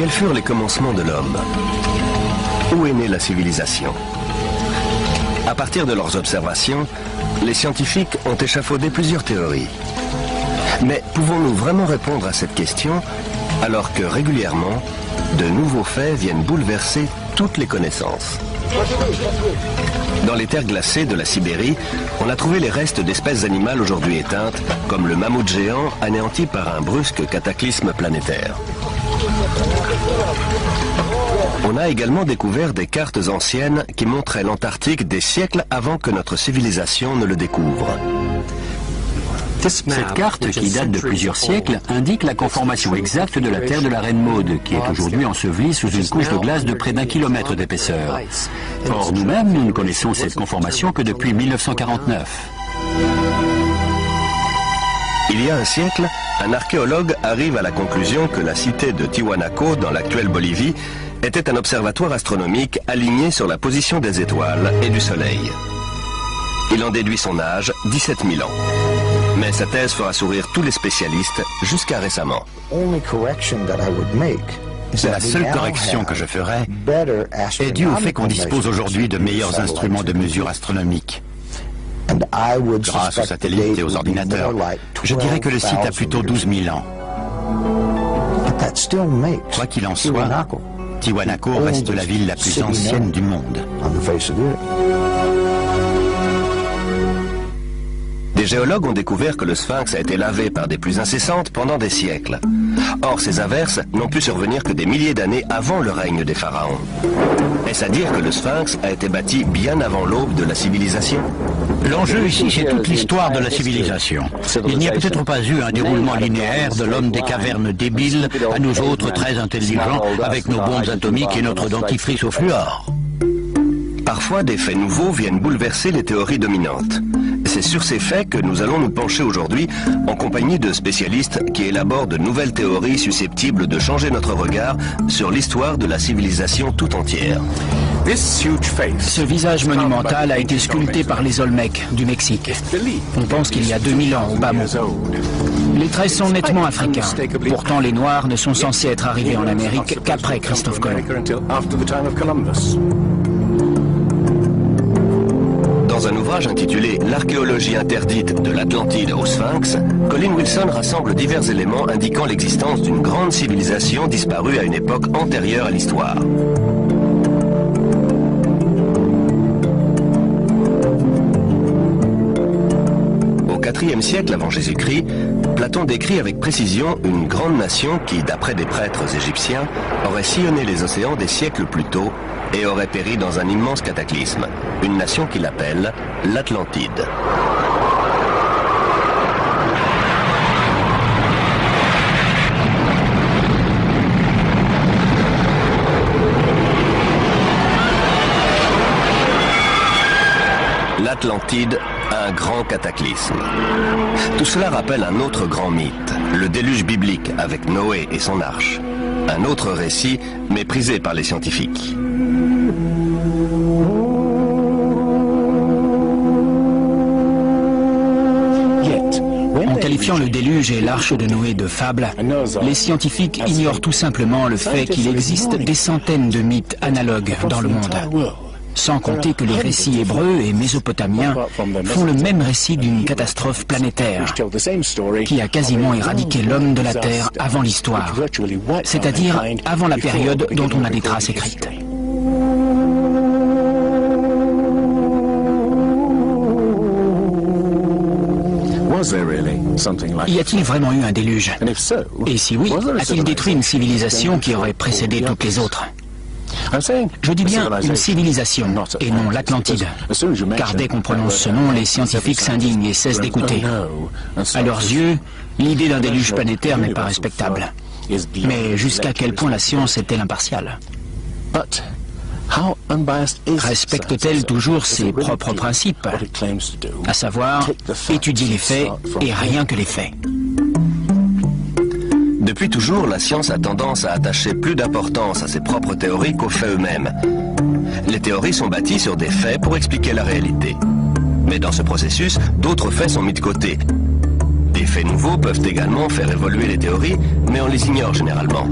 Quels furent les commencements de l'homme? Où est née la civilisation? À partir de leurs observations, les scientifiques ont échafaudé plusieurs théories. Mais pouvons-nous vraiment répondre à cette question alors que régulièrement, de nouveaux faits viennent bouleverser toutes les connaissances? Dans les terres glacées de la Sibérie, on a trouvé les restes d'espèces animales aujourd'hui éteintes, comme le mammouth géant anéanti par un brusque cataclysme planétaire. On a également découvert des cartes anciennes qui montraient l'Antarctique des siècles avant que notre civilisation ne le découvre. Cette carte, qui date de plusieurs siècles, indique la conformation exacte de la Terre de la Reine Maude, qui est aujourd'hui ensevelie sous une couche de glace de près d'1 kilomètre d'épaisseur. Or, nous-mêmes, nous ne connaissons cette conformation que depuis 1949. Il y a un siècle, un archéologue arrive à la conclusion que la cité de Tiwanaku, dans l'actuelle Bolivie, était un observatoire astronomique aligné sur la position des étoiles et du Soleil. Il en déduit son âge, 17 000 ans. Mais sa thèse fera sourire tous les spécialistes jusqu'à récemment. La seule correction que je ferai est due au fait qu'on dispose aujourd'hui de meilleurs instruments de mesure astronomique. Grâce aux satellites et aux ordinateurs, je dirais que le site a plutôt 12 000 ans. Quoi qu'il en soit, Tiwanaku reste la ville la plus ancienne du monde. Des géologues ont découvert que le sphinx a été lavé par des pluies incessantes pendant des siècles. Or, ces averses n'ont pu survenir que des milliers d'années avant le règne des pharaons. Est-ce à dire que le sphinx a été bâti bien avant l'aube de la civilisation? L'enjeu ici, c'est toute l'histoire de la civilisation. Il n'y a peut-être pas eu un déroulement linéaire de l'homme des cavernes débile à nous autres très intelligents avec nos bombes atomiques et notre dentifrice au fluor. Parfois, des faits nouveaux viennent bouleverser les théories dominantes. C'est sur ces faits que nous allons nous pencher aujourd'hui en compagnie de spécialistes qui élaborent de nouvelles théories susceptibles de changer notre regard sur l'histoire de la civilisation tout entière. Ce visage monumental a été sculpté par les Olmecs du Mexique. On pense qu'il y a 2000 ans au bas mot. Les traits sont nettement africains. Pourtant, les Noirs ne sont censés être arrivés en Amérique qu'après Christophe Colomb. Dans un ouvrage intitulé « L'archéologie interdite de l'Atlantide au Sphinx », Colin Wilson rassemble divers éléments indiquant l'existence d'une grande civilisation disparue à une époque antérieure à l'histoire. Au IVe siècle avant Jésus-Christ, Platon décrit avec précision une grande nation qui, d'après des prêtres égyptiens, aurait sillonné les océans des siècles plus tôt et aurait péri dans un immense cataclysme, une nation qu'il appelle l'Atlantide. L'Atlantide, un grand cataclysme. Tout cela rappelle un autre grand mythe, le déluge biblique avec Noé et son arche. Un autre récit méprisé par les scientifiques. En qualifiant le déluge et l'arche de Noé de fable, les scientifiques ignorent tout simplement le fait qu'il existe des centaines de mythes analogues dans le monde. Sans compter que les récits hébreux et mésopotamiens font le même récit d'une catastrophe planétaire qui a quasiment éradiqué l'homme de la Terre avant l'histoire, c'est-à-dire avant la période dont on a des traces écrites. Y a-t-il vraiment eu un déluge? Et si oui, a-t-il détruit une civilisation qui aurait précédé toutes les autres? Je dis bien une civilisation, et non l'Atlantide, car dès qu'on prononce ce nom, les scientifiques s'indignent et cessent d'écouter. À leurs yeux, l'idée d'un déluge planétaire n'est pas respectable. Mais jusqu'à quel point la science est-elle impartiale? Respecte-t-elle toujours ses propres principes, à savoir étudier les faits et rien que les faits? Depuis toujours, la science a tendance à attacher plus d'importance à ses propres théories qu'aux faits eux-mêmes. Les théories sont bâties sur des faits pour expliquer la réalité. Mais dans ce processus, d'autres faits sont mis de côté. Des faits nouveaux peuvent également faire évoluer les théories, mais on les ignore généralement.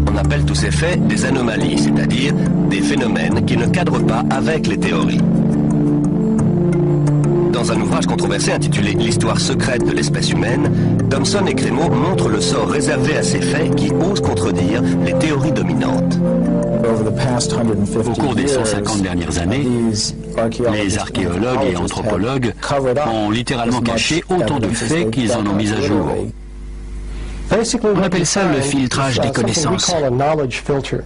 On On appelle tous ces faits des anomalies, c'est-à-dire des phénomènes qui ne cadrent pas avec les théories. Dans un ouvrage controversé intitulé « L'histoire secrète de l'espèce humaine », Thomson et Crémeau montrent le sort réservé à ces faits qui osent contredire les théories dominantes. Au cours des 150 dernières années, les archéologues et anthropologues ont littéralement caché autant de faits qu'ils en ont mis à jour. On appelle ça le filtrage des connaissances.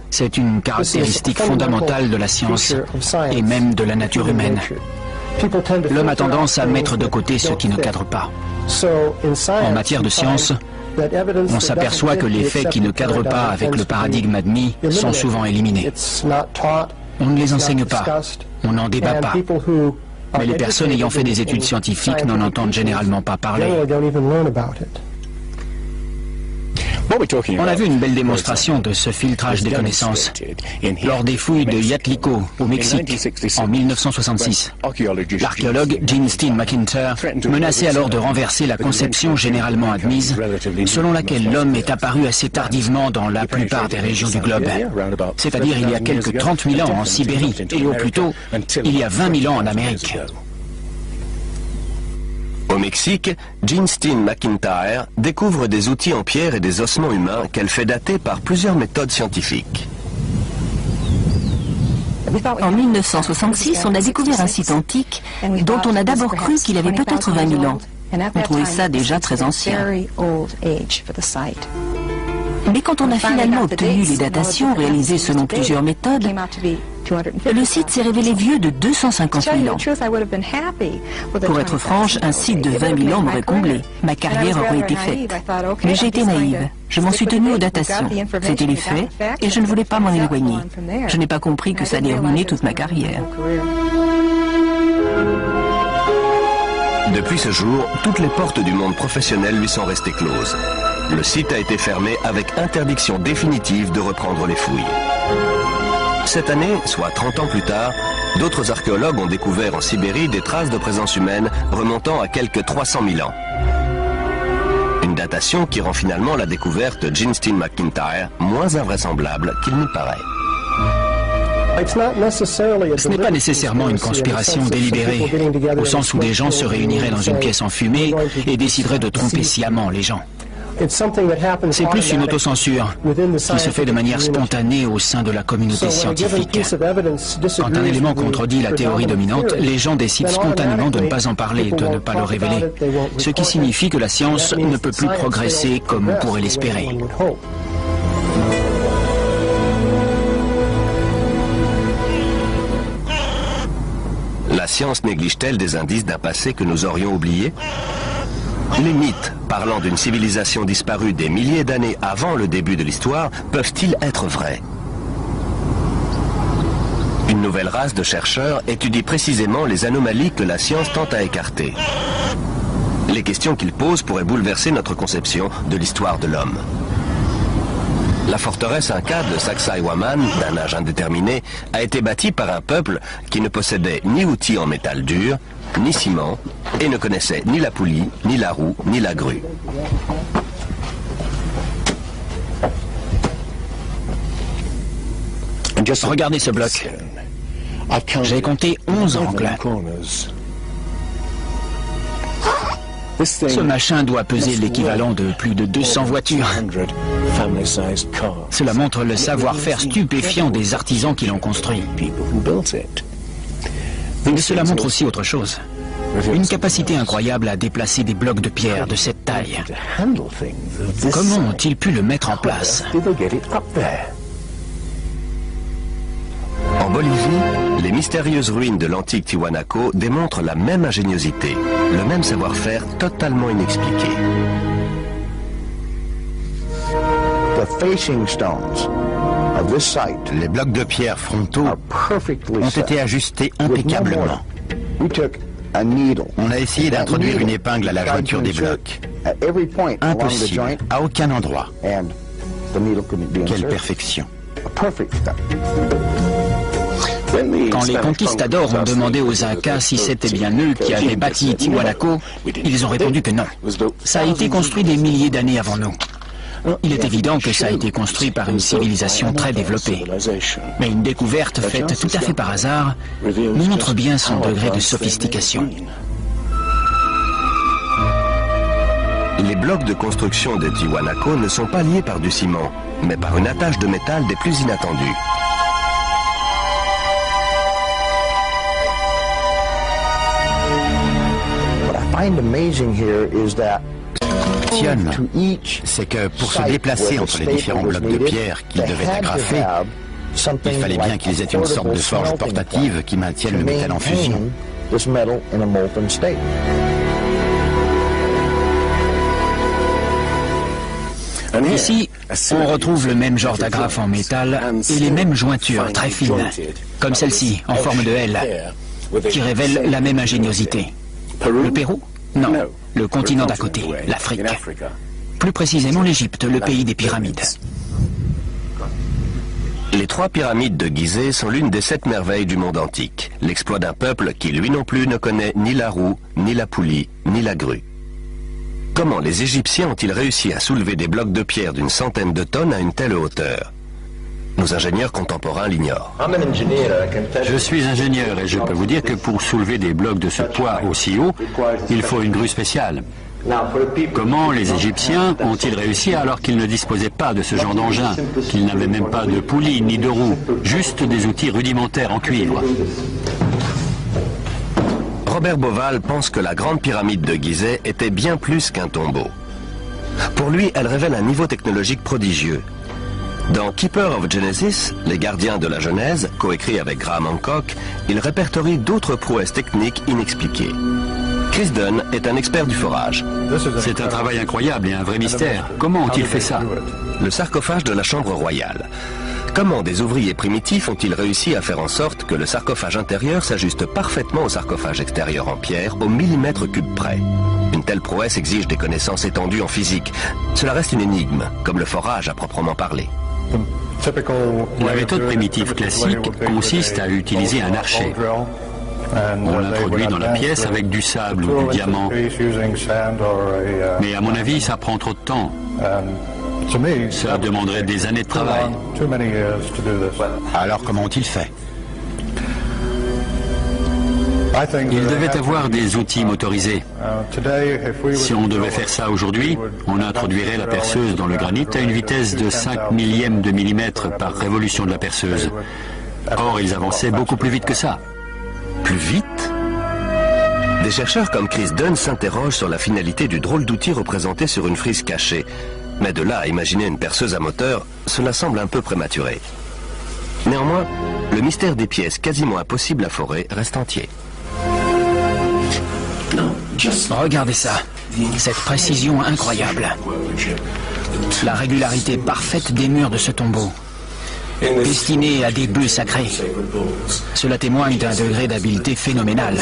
C'est une caractéristique fondamentale de la science et même de la nature humaine. L'homme a tendance à mettre de côté ce qui ne cadre pas. En matière de science, on s'aperçoit que les faits qui ne cadrent pas avec le paradigme admis sont souvent éliminés. On ne les enseigne pas, on n'en débat pas. Mais les personnes ayant fait des études scientifiques n'en entendent généralement pas parler. On a vu une belle démonstration de ce filtrage des connaissances lors des fouilles de Yatliko au Mexique en 1966. L'archéologue Gene Steen McIntyre menaçait alors de renverser la conception généralement admise selon laquelle l'homme est apparu assez tardivement dans la plupart des régions du globe, c'est-à-dire il y a quelques 30 000 ans en Sibérie et au plus tôt il y a 20 000 ans en Amérique. Au Mexique, Gene Steen McIntyre découvre des outils en pierre et des ossements humains qu'elle fait dater par plusieurs méthodes scientifiques. En 1966, on a découvert un site antique dont on a d'abord cru qu'il avait peut-être 20 000 ans. On trouvait ça déjà très ancien. Mais quand on a finalement obtenu les datations réalisées selon plusieurs méthodes, le site s'est révélé vieux de 250 000 ans. Pour être franche, un site de 20 000 ans m'aurait comblé. Ma carrière aurait été faite. Mais j'ai été naïve. Je m'en suis tenue aux datations. C'était les faits et je ne voulais pas m'en éloigner. Je n'ai pas compris que ça allait ruiner toute ma carrière. Depuis ce jour, toutes les portes du monde professionnel lui sont restées closes. Le site a été fermé avec interdiction définitive de reprendre les fouilles. Cette année, soit 30 ans plus tard, d'autres archéologues ont découvert en Sibérie des traces de présence humaine remontant à quelques 300 000 ans. Une datation qui rend finalement la découverte de Gene Steen McIntyre moins invraisemblable qu'il n'y paraît. Ce n'est pas nécessairement une conspiration délibérée, au sens où des gens se réuniraient dans une pièce enfumée et décideraient de tromper sciemment les gens. C'est plus une autocensure qui se fait de manière spontanée au sein de la communauté scientifique. Quand un élément contredit la théorie dominante, les gens décident spontanément de ne pas en parler, de ne pas le révéler, ce qui signifie que la science ne peut plus progresser comme on pourrait l'espérer. La science néglige-t-elle des indices d'un passé que nous aurions oublié ? Les mythes parlant d'une civilisation disparue des milliers d'années avant le début de l'histoire peuvent-ils être vrais ? Une nouvelle race de chercheurs étudie précisément les anomalies que la science tente à écarter. Les questions qu'ils posent pourraient bouleverser notre conception de l'histoire de l'homme. La forteresse Inca de Sacsayhuaman, d'un âge indéterminé, a été bâtie par un peuple qui ne possédait ni outils en métal dur, ni ciment, et ne connaissait ni la poulie, ni la roue, ni la grue. Regardez ce bloc. J'ai compté 11 angles. Ce machin doit peser l'équivalent de plus de 200 voitures. Cela montre le savoir-faire stupéfiant des artisans qui l'ont construit. Mais cela montre aussi autre chose. Une capacité incroyable à déplacer des blocs de pierre de cette taille. Comment ont-ils pu le mettre en place ? En Bolivie, les mystérieuses ruines de l'antique Tiwanaku démontrent la même ingéniosité, le même savoir-faire totalement inexpliqué. Les blocs de pierre frontaux ont été ajustés impeccablement. On a essayé d'introduire une épingle à la jointure des blocs. Impossible, à aucun endroit. Quelle perfection. Quand les conquistadors ont demandé aux Incas si c'était bien eux qui avaient bâti Tiwanaku, ils ont répondu que non. Ça a été construit des milliers d'années avant nous. Il est évident que ça a été construit par une civilisation très développée. Mais une découverte faite tout à fait par hasard nous montre bien son degré de sophistication. Les blocs de construction de Tiwanaku ne sont pas liés par du ciment, mais par une attache de métal des plus inattendues. C'est que pour se déplacer entre les différents blocs de pierre qu'ils devaient agrafer, il fallait bien qu'ils aient une sorte de forge portative qui maintienne le métal en fusion. Ici, on retrouve le même genre d'agrafe en métal et les mêmes jointures très fines, comme celle-ci, en forme de L, qui révèle la même ingéniosité. Le Pérou? Non, le continent d'à côté, l'Afrique. Plus précisément l'Égypte, le pays des pyramides. Les 3 pyramides de Gizeh sont l'une des 7 merveilles du monde antique, l'exploit d'un peuple qui lui non plus ne connaît ni la roue, ni la poulie, ni la grue. Comment les Égyptiens ont-ils réussi à soulever des blocs de pierre d'une centaine de tonnes à une telle hauteur? Nos ingénieurs contemporains l'ignorent. Je suis ingénieur et je peux vous dire que pour soulever des blocs de ce poids aussi haut, il faut une grue spéciale. Comment les Égyptiens ont-ils réussi alors qu'ils ne disposaient pas de ce genre d'engin, qu'ils n'avaient même pas de poulie ni de roue, juste des outils rudimentaires en cuivre? Robert Bauval pense que la grande pyramide de Gizeh était bien plus qu'un tombeau. Pour lui, elle révèle un niveau technologique prodigieux. Dans Keeper of Genesis, Les gardiens de la Genèse, coécrit avec Graham Hancock, il répertorie d'autres prouesses techniques inexpliquées. Chris Dunn est un expert du forage. C'est un travail incroyable et un vrai mystère. Comment ont-ils fait ça? Le sarcophage de la chambre royale. Comment des ouvriers primitifs ont-ils réussi à faire en sorte que le sarcophage intérieur s'ajuste parfaitement au sarcophage extérieur en pierre au millimètre cube près? Une telle prouesse exige des connaissances étendues en physique. Cela reste une énigme, comme le forage à proprement parler. La méthode primitive classique consiste à utiliser un archet. On l'introduit dans la pièce avec du sable ou du diamant. Mais à mon avis, ça prend trop de temps. Ça demanderait des années de travail. Alors comment ont-ils fait? Il devait avoir des outils motorisés. Si on devait faire ça aujourd'hui, on introduirait la perceuse dans le granit à une vitesse de 5 millièmes de millimètre par révolution de la perceuse. Or, ils avançaient beaucoup plus vite que ça. Plus vite? Des chercheurs comme Chris Dunn s'interrogent sur la finalité du drôle d'outil représenté sur une frise cachée. Mais de là à imaginer une perceuse à moteur, cela semble un peu prématuré. Néanmoins, le mystère des pièces quasiment impossibles à forer reste entier. Regardez ça, cette précision incroyable. La régularité parfaite des murs de ce tombeau, destiné à des bœufs sacrés. Cela témoigne d'un degré d'habileté phénoménal.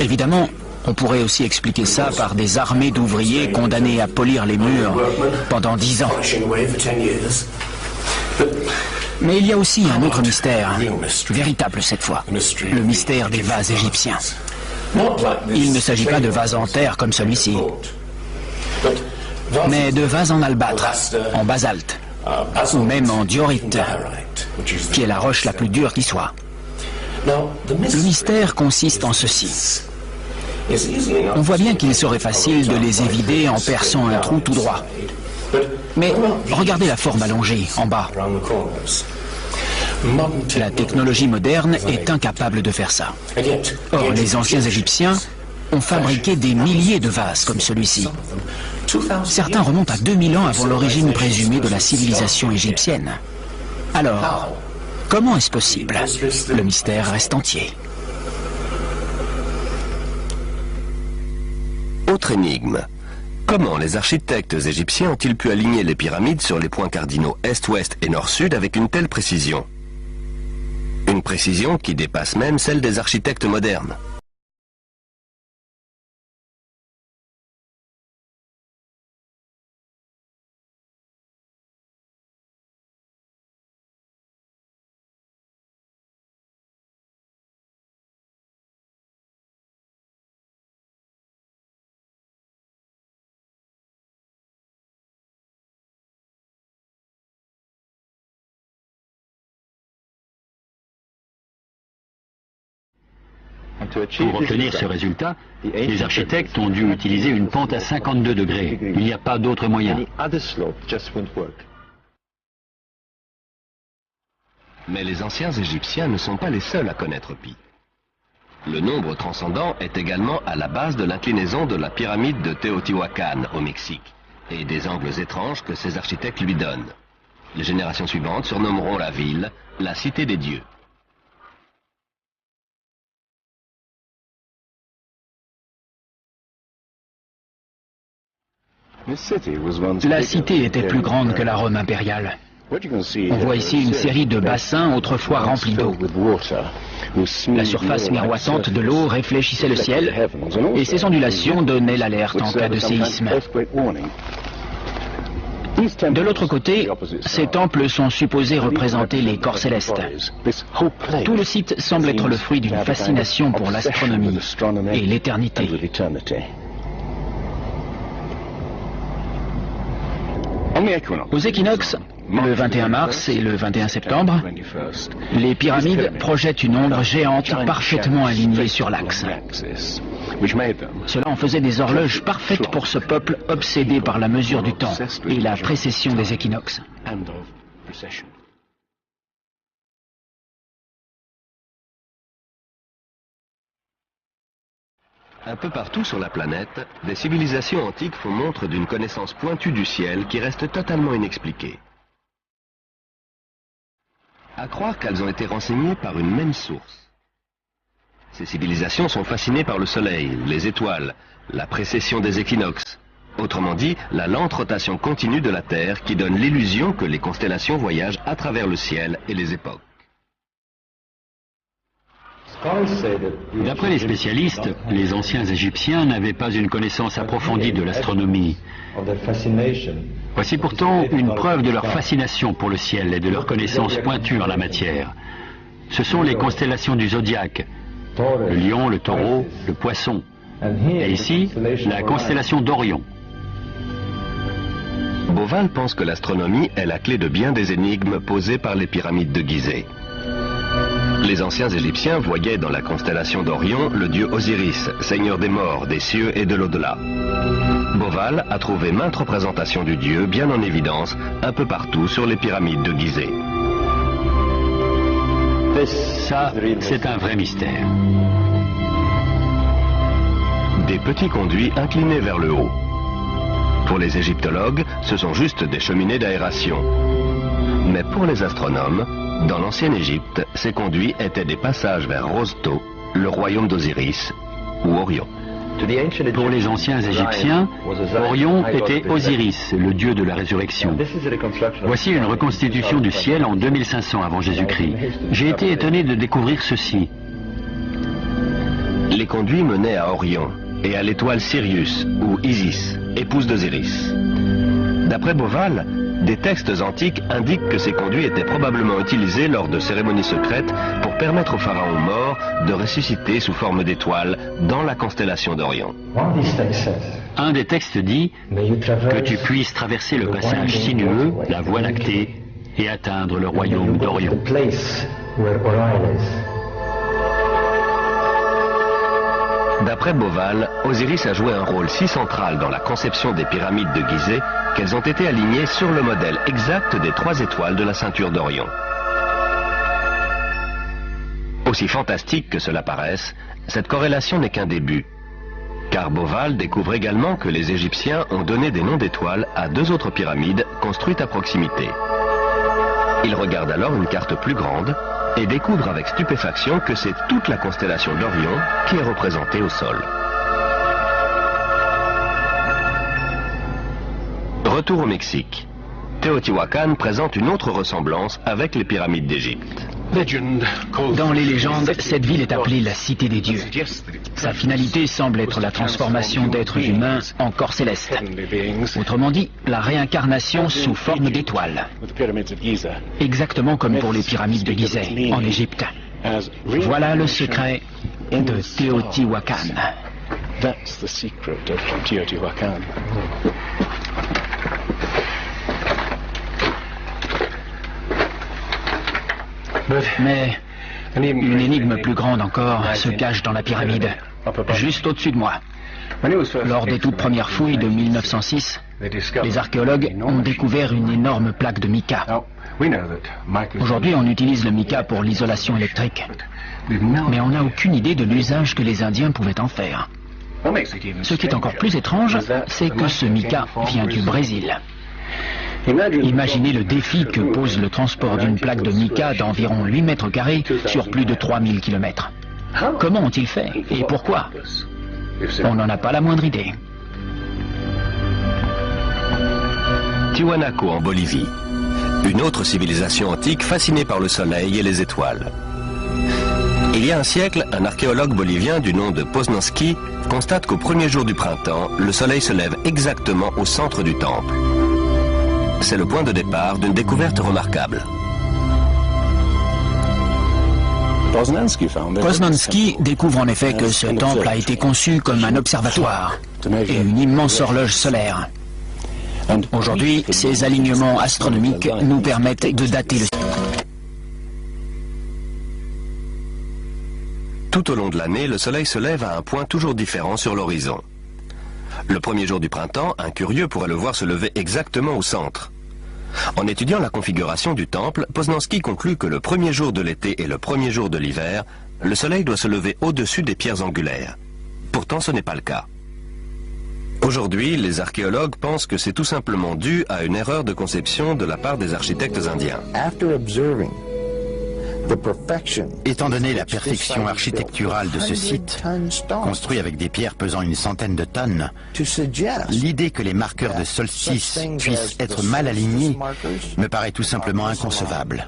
Évidemment, on pourrait aussi expliquer ça par des armées d'ouvriers condamnés à polir les murs pendant 10 ans. Mais il y a aussi un autre mystère, véritable cette fois, le mystère des vases égyptiens. Il ne s'agit pas de vases en terre comme celui-ci, mais de vases en albâtre, en basalte, ou même en diorite, qui est la roche la plus dure qui soit. Le mystère consiste en ceci. On voit bien qu'il serait facile de les évider en perçant un trou tout droit. Mais regardez la forme allongée, en bas. La technologie moderne est incapable de faire ça. Or, les anciens Égyptiens ont fabriqué des milliers de vases comme celui-ci. Certains remontent à 2000 ans avant l'origine présumée de la civilisation égyptienne. Alors, comment est-ce possible? Le mystère reste entier. Autre énigme. Comment les architectes égyptiens ont-ils pu aligner les pyramides sur les points cardinaux est-ouest et nord-sud avec une telle précision? Une précision qui dépasse même celle des architectes modernes. Pour obtenir ce résultat, les architectes ont dû utiliser une pente à 52 degrés. Il n'y a pas d'autre moyen. Mais les anciens Égyptiens ne sont pas les seuls à connaître pi. Le nombre transcendant est également à la base de l'inclinaison de la pyramide de Teotihuacan au Mexique et des angles étranges que ses architectes lui donnent. Les générations suivantes surnommeront la ville la Cité des Dieux. La cité était plus grande que la Rome impériale. On voit ici une série de bassins autrefois remplis d'eau. La surface miroitante de l'eau réfléchissait le ciel et ces ondulations donnaient l'alerte en cas de séisme. De l'autre côté, ces temples sont supposés représenter les corps célestes. Tout le site semble être le fruit d'une fascination pour l'astronomie et l'éternité. Aux équinoxes, le 21 mars et le 21 septembre, les pyramides projettent une ombre géante parfaitement alignée sur l'axe. Cela en faisait des horloges parfaites pour ce peuple obsédé par la mesure du temps et la précession des équinoxes. Un peu partout sur la planète, des civilisations antiques font montre d'une connaissance pointue du ciel qui reste totalement inexpliquée. À croire qu'elles ont été renseignées par une même source. Ces civilisations sont fascinées par le soleil, les étoiles, la précession des équinoxes. Autrement dit, la lente rotation continue de la Terre qui donne l'illusion que les constellations voyagent à travers le ciel et les époques. D'après les spécialistes, les anciens Égyptiens n'avaient pas une connaissance approfondie de l'astronomie. Voici pourtant une preuve de leur fascination pour le ciel et de leur connaissance pointue en la matière. Ce sont les constellations du zodiaque, le lion, le taureau, le poisson, et ici, la constellation d'Orion. Beauval pense que l'astronomie est la clé de bien des énigmes posées par les pyramides de Gizeh. Les anciens Égyptiens voyaient dans la constellation d'Orion le dieu Osiris, seigneur des morts, des cieux et de l'au-delà. Beauval a trouvé maintes représentations du dieu bien en évidence un peu partout sur les pyramides de Gizeh. Ça, c'est un vrai mystère. Des petits conduits inclinés vers le haut. Pour les égyptologues, ce sont juste des cheminées d'aération. Mais pour les astronomes, dans l'ancienne Égypte, ces conduits étaient des passages vers Rosto, le royaume d'Osiris, ou Orion. Pour les anciens Égyptiens, Orion était Osiris, le dieu de la résurrection. Voici une reconstitution du ciel en 2500 avant Jésus-Christ. J'ai été étonné de découvrir ceci. Les conduits menaient à Orion et à l'étoile Sirius, ou Isis, épouse d'Osiris. D'après Beauval, des textes antiques indiquent que ces conduits étaient probablement utilisés lors de cérémonies secrètes pour permettre aux pharaons morts de ressusciter sous forme d'étoiles dans la constellation d'Orion. Un des textes dit que tu puisses traverser le passage sinueux, la Voie lactée, et atteindre le royaume d'Orion. D'après Beauval, Osiris a joué un rôle si central dans la conception des pyramides de Gizeh qu'elles ont été alignées sur le modèle exact des 3 étoiles de la ceinture d'Orion. Aussi fantastique que cela paraisse, cette corrélation n'est qu'un début. Car Beauval découvre également que les Égyptiens ont donné des noms d'étoiles à 2 autres pyramides construites à proximité. Il regarde alors une carte plus grande et découvre avec stupéfaction que c'est toute la constellation d'Orion qui est représentée au sol. Retour au Mexique. Teotihuacan présente une autre ressemblance avec les pyramides d'Égypte. Dans les légendes, cette ville est appelée la Cité des Dieux. Sa finalité semble être la transformation d'êtres humains en corps célestes. Autrement dit, la réincarnation sous forme d'étoiles. Exactement comme pour les pyramides de Gizeh, en Égypte. Voilà le secret de Teotihuacan. Mais Une énigme plus grande encore se cache dans la pyramide, juste au-dessus de moi. Lors des toutes premières fouilles de 1906, les archéologues ont découvert une énorme plaque de mica. Aujourd'hui, on utilise le mica pour l'isolation électrique, mais on n'a aucune idée de l'usage que les Indiens pouvaient en faire. Ce qui est encore plus étrange, c'est que ce mica vient du Brésil. Imaginez le défi que pose le transport d'une plaque de mica d'environ 8 mètres carrés sur plus de 3000 km. Comment ont-ils fait et pourquoi? On n'en a pas la moindre idée. Tiwanaku en Bolivie. Une autre civilisation antique fascinée par le soleil et les étoiles. Il y a un siècle, un archéologue bolivien du nom de Poznanski constate qu'au premier jour du printemps, le soleil se lève exactement au centre du temple. C'est le point de départ d'une découverte remarquable. Poznanski découvre en effet que ce temple a été conçu comme un observatoire et une immense horloge solaire. Aujourd'hui, ces alignements astronomiques nous permettent de dater le... Tout au long de l'année, le soleil se lève à un point toujours différent sur l'horizon. Le premier jour du printemps, un curieux pourrait le voir se lever exactement au centre. En étudiant la configuration du temple, Poznanski conclut que le premier jour de l'été et le premier jour de l'hiver, le soleil doit se lever au-dessus des pierres angulaires. Pourtant, ce n'est pas le cas. Aujourd'hui, les archéologues pensent que c'est tout simplement dû à une erreur de conception de la part des architectes indiens. Étant donné la perfection architecturale de ce site, construit avec des pierres pesant une centaine de tonnes, l'idée que les marqueurs de solstice puissent être mal alignés me paraît tout simplement inconcevable.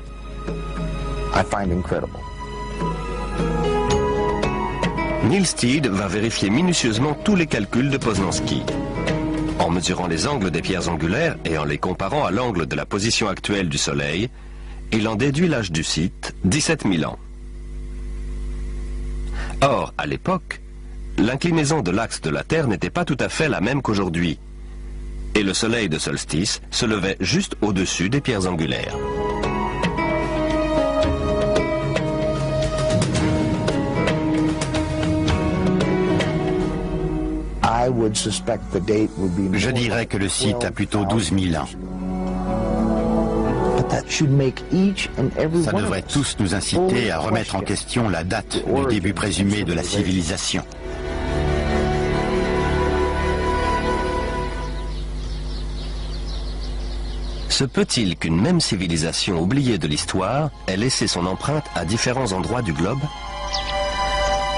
Neil Steed va vérifier minutieusement tous les calculs de Poznanski. En mesurant les angles des pierres angulaires et en les comparant à l'angle de la position actuelle du Soleil, il en déduit l'âge du site, 17 000 ans. Or, à l'époque, l'inclinaison de l'axe de la Terre n'était pas tout à fait la même qu'aujourd'hui, et le soleil de solstice se levait juste au-dessus des pierres angulaires. Je dirais que le site a plutôt 12 000 ans. Ça devrait tous nous inciter à remettre en question la date du début présumé de la civilisation. Se peut-il qu'une même civilisation oubliée de l'histoire ait laissé son empreinte à différents endroits du globe?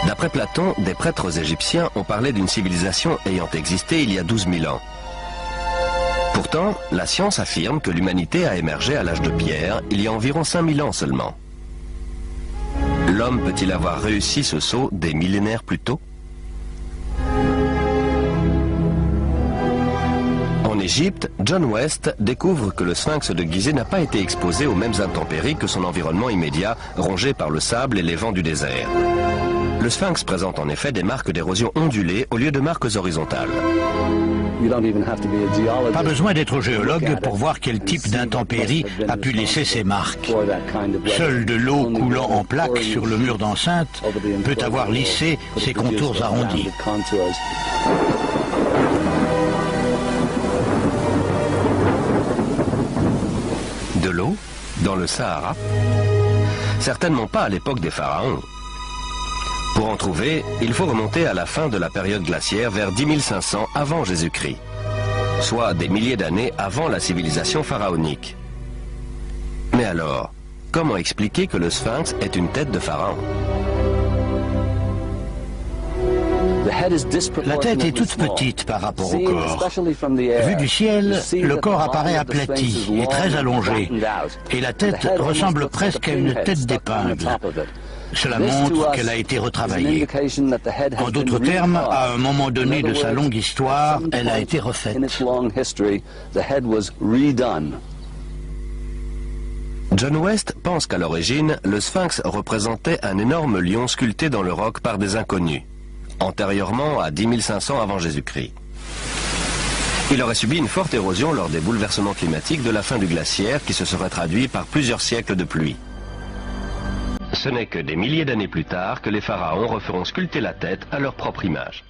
D'après Platon, des prêtres égyptiens ont parlé d'une civilisation ayant existé il y a 12 000 ans. Pourtant, la science affirme que l'humanité a émergé à l'âge de pierre il y a environ 5000 ans seulement. L'homme peut-il avoir réussi ce saut des millénaires plus tôt? En Égypte, John West découvre que le sphinx de Gizeh n'a pas été exposé aux mêmes intempéries que son environnement immédiat, rongé par le sable et les vents du désert. Le sphinx présente en effet des marques d'érosion ondulées au lieu de marques horizontales. Pas besoin d'être géologue pour voir quel type d'intempérie a pu laisser ses marques. Seule de l'eau coulant en plaques sur le mur d'enceinte peut avoir lissé ses contours arrondis. De l'eau? Dans le Sahara? Certainement pas à l'époque des pharaons. Pour en trouver, il faut remonter à la fin de la période glaciaire vers 10 500 avant Jésus-Christ, soit des milliers d'années avant la civilisation pharaonique. Mais alors, comment expliquer que le sphinx est une tête de pharaon? La tête est toute petite par rapport au corps. Vu du ciel, le corps apparaît aplati et très allongé, et la tête ressemble presque à une tête d'épingle. Cela montre qu'elle a été retravaillée. En d'autres termes, à un moment donné de sa longue histoire, elle a été refaite. John West pense qu'à l'origine, le sphinx représentait un énorme lion sculpté dans le roc par des inconnus, antérieurement à 10 500 avant Jésus-Christ. Il aurait subi une forte érosion lors des bouleversements climatiques de la fin du glaciaire qui se serait traduit par plusieurs siècles de pluie. Ce n'est que des milliers d'années plus tard que les pharaons referont sculpter la tête à leur propre image.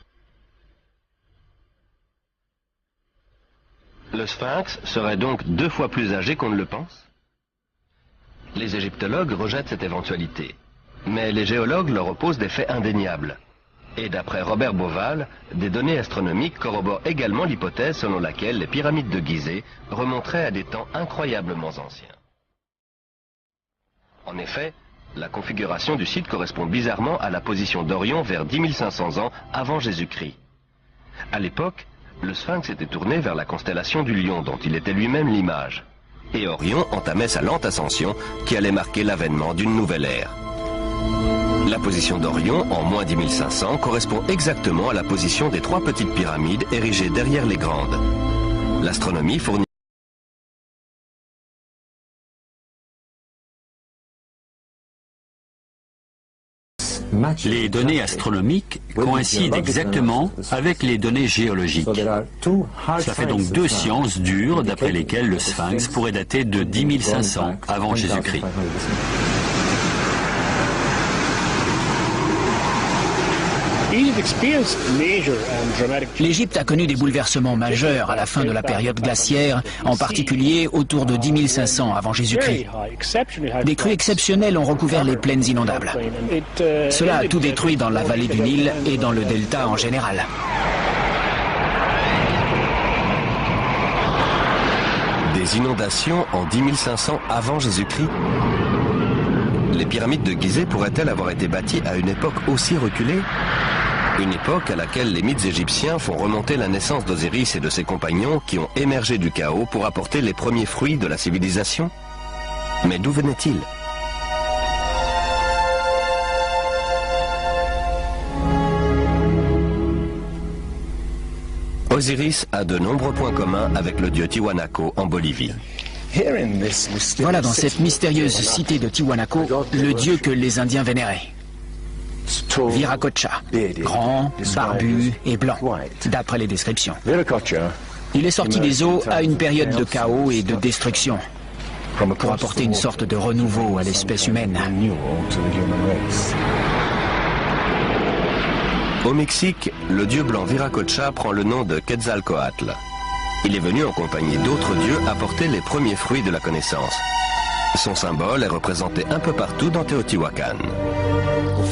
Le sphinx serait donc 2 fois plus âgé qu'on ne le pense? Les égyptologues rejettent cette éventualité, mais les géologues leur opposent des faits indéniables. Et d'après Robert Bauval, des données astronomiques corroborent également l'hypothèse selon laquelle les pyramides de Gizeh remonteraient à des temps incroyablement anciens. En effet, la configuration du site correspond bizarrement à la position d'Orion vers 10 500 ans avant Jésus-Christ. À l'époque, le sphinx était tourné vers la constellation du Lion dont il était lui-même l'image. Et Orion entamait sa lente ascension qui allait marquer l'avènement d'une nouvelle ère. La position d'Orion, en moins 10 500, correspond exactement à la position des 3 petites pyramides érigées derrière les grandes. L'astronomie fournit Les données astronomiques coïncident exactement avec les données géologiques. Ça fait donc 2 sciences dures d'après lesquelles le sphinx pourrait dater de 10 500 avant Jésus-Christ. L'Égypte a connu des bouleversements majeurs à la fin de la période glaciaire, en particulier autour de 10 500 avant Jésus-Christ. Des crues exceptionnelles ont recouvert les plaines inondables. Cela a tout détruit dans la vallée du Nil et dans le delta en général. des inondations en 10 500 avant Jésus-Christ. Les pyramides de Gizeh pourraient-elles avoir été bâties à une époque aussi reculée? Une époque à laquelle les mythes égyptiens font remonter la naissance d'Osiris et de ses compagnons qui ont émergé du chaos pour apporter les premiers fruits de la civilisation? Mais d'où venaient-ils? Osiris a de nombreux points communs avec le dieu Tiwanaku en Bolivie. Voilà dans cette mystérieuse cité de Tiwanaku le dieu que les Indiens vénéraient. Viracocha, grand, barbu et blanc, d'après les descriptions. Il est sorti des eaux à une période de chaos et de destruction, pour apporter une sorte de renouveau à l'espèce humaine. Au Mexique, le dieu blanc Viracocha prend le nom de Quetzalcoatl. Il est venu en compagnie d'autres dieux apporter les premiers fruits de la connaissance. Son symbole est représenté un peu partout dans Teotihuacan.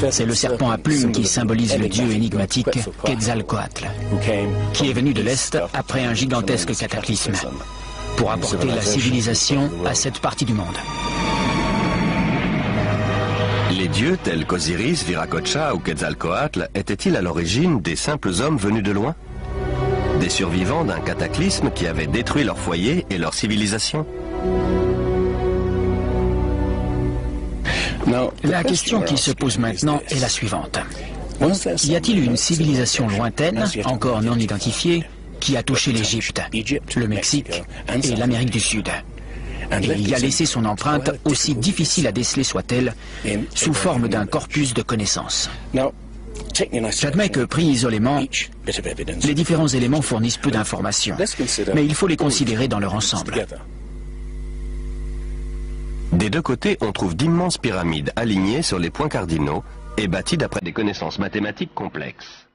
C'est le serpent à plumes qui symbolise le dieu énigmatique Quetzalcoatl, qui est venu de l'Est après un gigantesque cataclysme, pour apporter la civilisation à cette partie du monde. Les dieux tels qu'Osiris, Viracocha ou Quetzalcoatl étaient-ils à l'origine des simples hommes venus de loin? Des survivants d'un cataclysme qui avait détruit leur foyer et leur civilisation? La question qui se pose maintenant est la suivante. Y a-t-il une civilisation lointaine, encore non identifiée, qui a touché l'Égypte, le Mexique et l'Amérique du Sud, et y a laissé son empreinte, aussi difficile à déceler soit-elle, sous forme d'un corpus de connaissances? J'admets que, pris isolément, les différents éléments fournissent peu d'informations, mais il faut les considérer dans leur ensemble. Des deux côtés, on trouve d'immenses pyramides alignées sur les points cardinaux et bâties d'après des connaissances mathématiques complexes.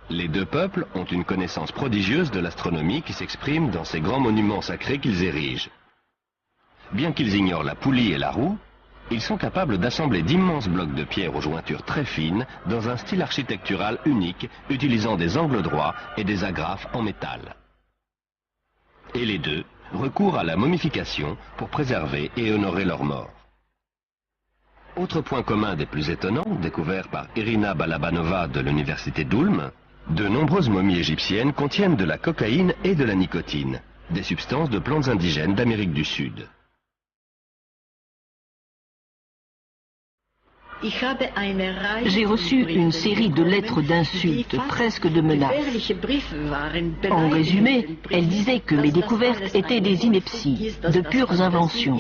Les deux peuples ont une connaissance prodigieuse de l'astronomie qui s'exprime dans ces grands monuments sacrés qu'ils érigent. Bien qu'ils ignorent la poulie et la roue, ils sont capables d'assembler d'immenses blocs de pierre aux jointures très fines dans un style architectural unique, utilisant des angles droits et des agrafes en métal. Et les deux recourent à la momification pour préserver et honorer leurs morts. Autre point commun des plus étonnants, découvert par Irina Balabanova de l'université d'Ulm, de nombreuses momies égyptiennes contiennent de la cocaïne et de la nicotine, des substances de plantes indigènes d'Amérique du Sud. J'ai reçu une série de lettres d'insultes, presque de menaces. En résumé, elles disaient que mes découvertes étaient des inepties, de pures inventions,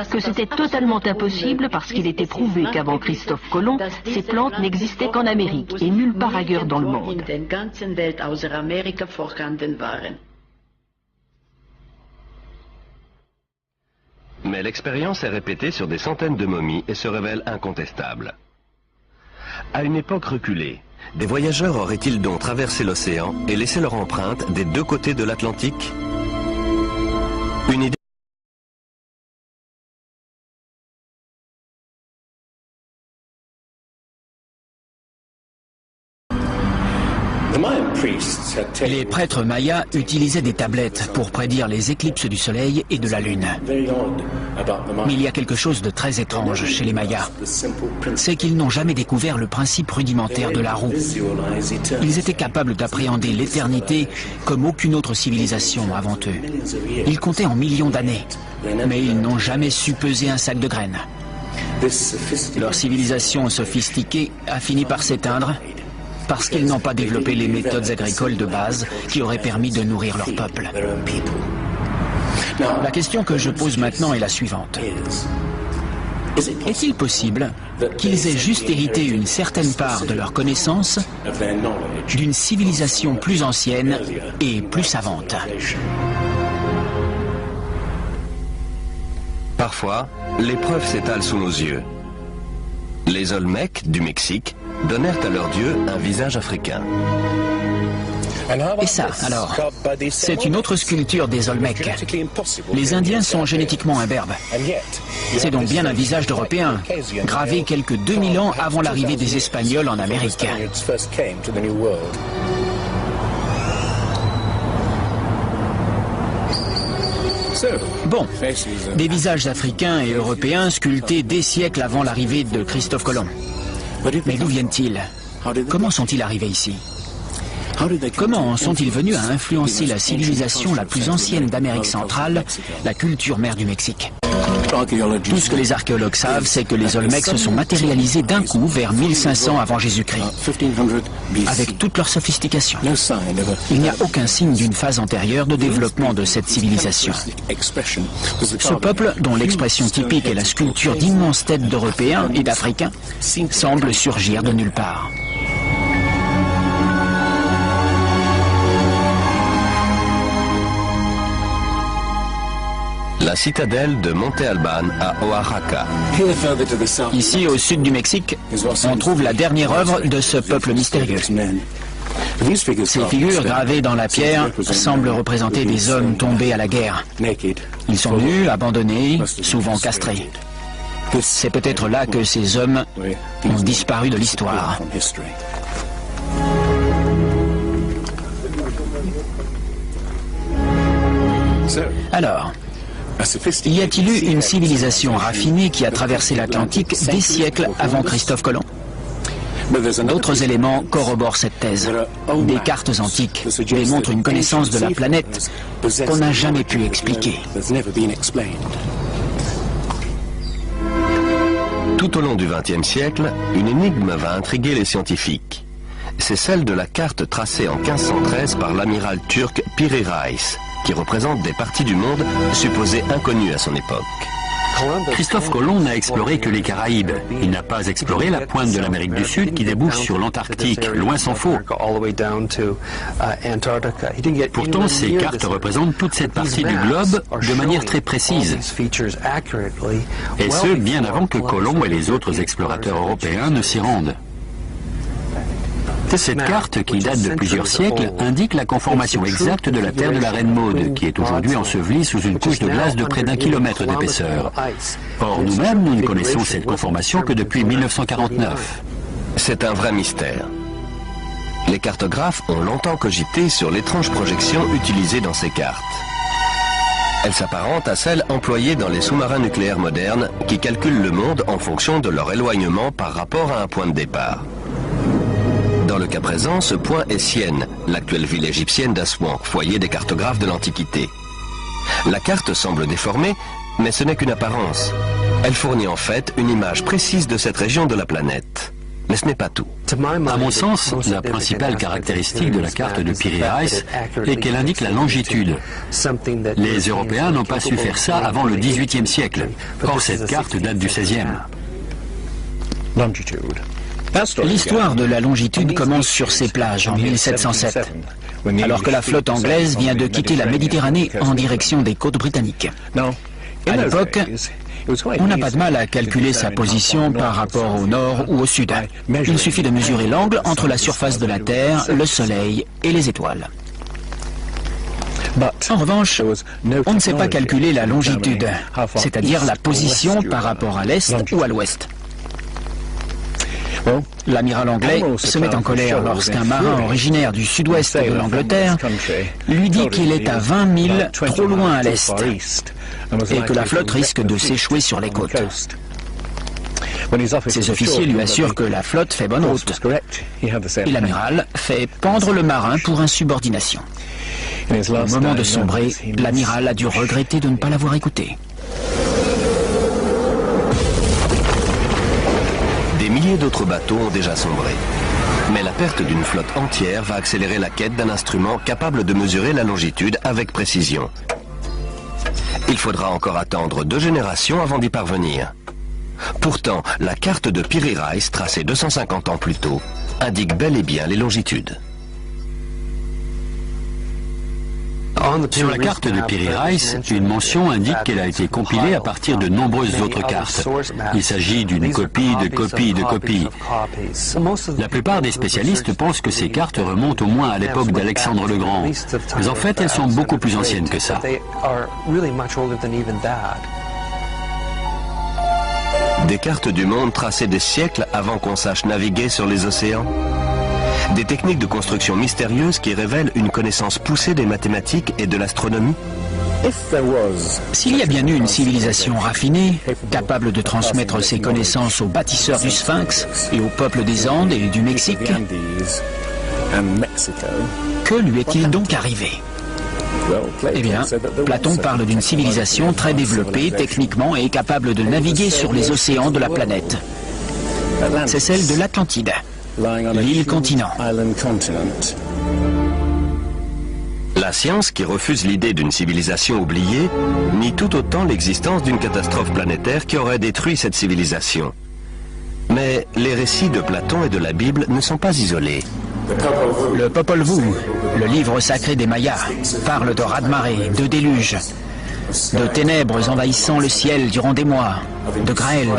que c'était totalement impossible parce qu'il était prouvé qu'avant Christophe Colomb, ces plantes n'existaient qu'en Amérique et nulle part ailleurs dans le monde. Mais l'expérience est répétée sur des centaines de momies et se révèle incontestable. À une époque reculée, des voyageurs auraient-ils donc traversé l'océan et laissé leur empreinte des deux côtés de l'Atlantique? Une idée. Les prêtres mayas utilisaient des tablettes pour prédire les éclipses du soleil et de la lune. Mais il y a quelque chose de très étrange chez les mayas. C'est qu'ils n'ont jamais découvert le principe rudimentaire de la roue. Ils étaient capables d'appréhender l'éternité comme aucune autre civilisation avant eux. Ils comptaient en millions d'années, mais ils n'ont jamais su peser un sac de graines. Leur civilisation sophistiquée a fini par s'éteindre parce qu'ils n'ont pas développé les méthodes agricoles de base qui auraient permis de nourrir leur peuple. La question que je pose maintenant est la suivante. Est-il possible qu'ils aient juste hérité une certaine part de leur connaissance d'une civilisation plus ancienne et plus savante? Parfois, les preuves s'étalent sous nos yeux. Les Olmecs du Mexique donnèrent à leur dieu un visage africain. Et ça, alors, c'est une autre sculpture des Olmecs. Les Indiens sont génétiquement imberbes. C'est donc bien un visage d'Européen, gravé quelques 2000 ans avant l'arrivée des Espagnols en Amérique. Bon, des visages africains et européens sculptés des siècles avant l'arrivée de Christophe Colomb. Mais d'où viennent-ils? Comment sont-ils arrivés ici? Comment sont-ils venus à influencer la civilisation la plus ancienne d'Amérique centrale, la culture mère du Mexique? Tout ce que les archéologues savent, c'est que les Olmecs se sont matérialisés d'un coup vers 1500 avant Jésus-Christ, avec toute leur sophistication. Il n'y a aucun signe d'une phase antérieure de développement de cette civilisation. Ce peuple, dont l'expression typique est la sculpture d'immenses têtes d'Européens et d'Africains, semble surgir de nulle part. La citadelle de Monte Alban à Oaxaca. Ici, au sud du Mexique, on trouve la dernière œuvre de ce peuple mystérieux. Ces figures gravées dans la pierre semblent représenter des hommes tombés à la guerre. Ils sont nus, abandonnés, souvent castrés. C'est peut-être là que ces hommes ont disparu de l'histoire. Alors, y a-t-il eu une civilisation raffinée qui a traversé l'Atlantique des siècles avant Christophe Colomb? D'autres éléments corroborent cette thèse. Des cartes antiques démontrent une connaissance de la planète qu'on n'a jamais pu expliquer. Tout au long du XXe siècle, une énigme va intriguer les scientifiques. C'est celle de la carte tracée en 1513 par l'amiral turc Piri Reis, qui représente des parties du monde supposées inconnues à son époque. Christophe Colomb n'a exploré que les Caraïbes. Il n'a pas exploré la pointe de l'Amérique du Sud qui débouche sur l'Antarctique, loin s'en faut. Pourtant, ces cartes représentent toute cette partie du globe de manière très précise. Et ce, bien avant que Colomb et les autres explorateurs européens ne s'y rendent. Cette carte, qui date de plusieurs siècles, indique la conformation exacte de la terre de la Reine Maude, qui est aujourd'hui ensevelie sous une couche de glace de près d'1 kilomètre d'épaisseur. Or, nous-mêmes, nous ne connaissons cette conformation que depuis 1949. C'est un vrai mystère. Les cartographes ont longtemps cogité sur l'étrange projection utilisée dans ces cartes. Elle s'apparente à celle employée dans les sous-marins nucléaires modernes qui calculent le monde en fonction de leur éloignement par rapport à un point de départ. Dans le cas présent, ce point est Sienne, l'actuelle ville égyptienne d'Assouan, foyer des cartographes de l'Antiquité. La carte semble déformée, mais ce n'est qu'une apparence. Elle fournit en fait une image précise de cette région de la planète. Mais ce n'est pas tout. À mon sens, la principale caractéristique de la carte de Piri Reis est qu'elle indique la longitude. Les Européens n'ont pas su faire ça avant le XVIIIe siècle. Or, cette carte date du XVIe. L'histoire de la longitude commence sur ces plages en 1707, alors que la flotte anglaise vient de quitter la Méditerranée en direction des côtes britanniques. À l'époque, on n'a pas de mal à calculer sa position par rapport au nord ou au sud. Il suffit de mesurer l'angle entre la surface de la Terre, le Soleil et les étoiles. En revanche, on ne sait pas calculer la longitude, c'est-à-dire la position par rapport à l'est ou à l'ouest. L'amiral anglais se met en colère lorsqu'un marin originaire du sud-ouest de l'Angleterre lui dit qu'il est à 20 milles trop loin à l'est et que la flotte risque de s'échouer sur les côtes. Ses officiers lui assurent que la flotte fait bonne route et l'amiral fait pendre le marin pour insubordination. Au moment de sombrer, l'amiral a dû regretter de ne pas l'avoir écouté. Des milliers d'autres bateaux ont déjà sombré. Mais la perte d'une flotte entière va accélérer la quête d'un instrument capable de mesurer la longitude avec précision. Il faudra encore attendre 2 générations avant d'y parvenir. Pourtant, la carte de Piri Reis, tracée 250 ans plus tôt, indique bel et bien les longitudes. Sur la carte de Piri Reis, une mention indique qu'elle a été compilée à partir de nombreuses autres cartes. Il s'agit d'une copie de copie de copie. La plupart des spécialistes pensent que ces cartes remontent au moins à l'époque d'Alexandre le Grand. Mais en fait, elles sont beaucoup plus anciennes que ça. Des cartes du monde tracées des siècles avant qu'on sache naviguer sur les océans. Des techniques de construction mystérieuses qui révèlent une connaissance poussée des mathématiques et de l'astronomie. S'il y a bien eu une civilisation raffinée, capable de transmettre ses connaissances aux bâtisseurs du Sphinx et au peuple des Andes et du Mexique, que lui est-il donc arrivé? Eh bien, Platon parle d'une civilisation très développée techniquement et capable de naviguer sur les océans de la planète. C'est celle de l'Atlantide, l'île-continent. La science, qui refuse l'idée d'une civilisation oubliée, nie tout autant l'existence d'une catastrophe planétaire qui aurait détruit cette civilisation. Mais les récits de Platon et de la Bible ne sont pas isolés. Le Popol Vuh, le livre sacré des Mayas, parle de raz-de-marée, de déluge, de ténèbres envahissant le ciel durant des mois, de grêle,